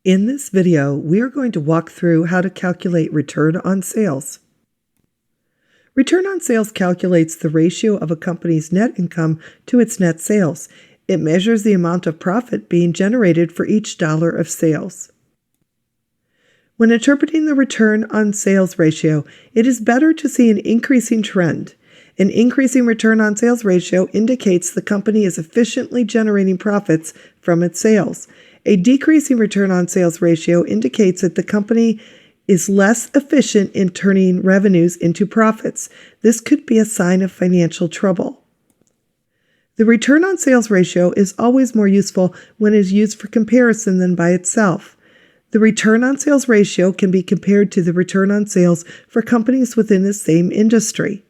In this video, we are going to walk through how to calculate return on sales. Return on sales calculates the ratio of a company's net income to its net sales. It measures the amount of profit being generated for each dollar of sales. When interpreting the return on sales ratio, it is better to see an increasing trend. An increasing return on sales ratio indicates the company is efficiently generating profits from its sales. A decreasing return on sales ratio indicates that the company is less efficient in turning revenues into profits. This could be a sign of financial trouble. The return on sales ratio is always more useful when it is used for comparison than by itself. The return on sales ratio can be compared to the return on sales for companies within the same industry.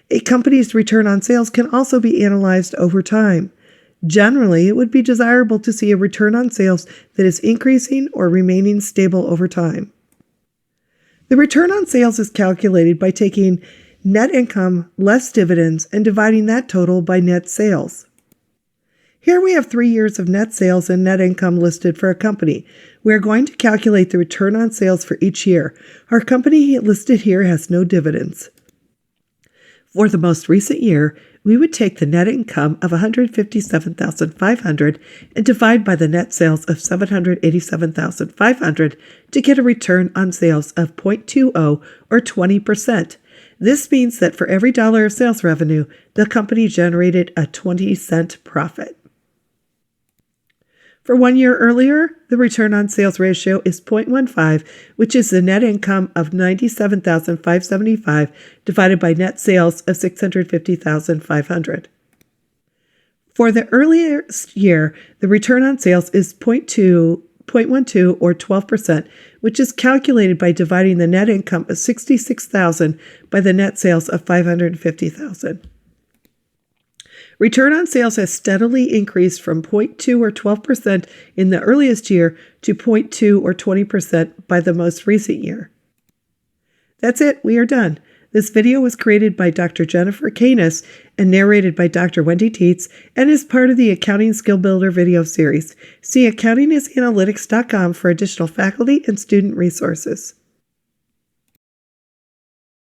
A company's return on sales can also be analyzed over time. Generally, it would be desirable to see a return on sales that is increasing or remaining stable over time. The return on sales is calculated by taking net income less dividends and dividing that total by net sales. Here we have 3 years of net sales and net income listed for a company. We are going to calculate the return on sales for each year. Our company listed here has no dividends. For the most recent year, we would take the net income of $157,500 and divide by the net sales of $787,500 to get a return on sales of 0.20 or 20%. This means that for every dollar of sales revenue, the company generated a 20-cent profit. For 1 year earlier, the return on sales ratio is 0.15, which is the net income of $97,575 divided by net sales of $650,500. For the earliest year, the return on sales is 0.12 or 12%, which is calculated by dividing the net income of $66,000 by the net sales of $550,000. Return on sales has steadily increased from 0.2 or 12% in the earliest year to 0.2 or 20% by the most recent year. That's it, we are done. This video was created by Dr. Jennifer Canis and narrated by Dr. Wendy Tietz and is part of the Accounting Skill Builder video series. See accountingisanalytics.com for additional faculty and student resources.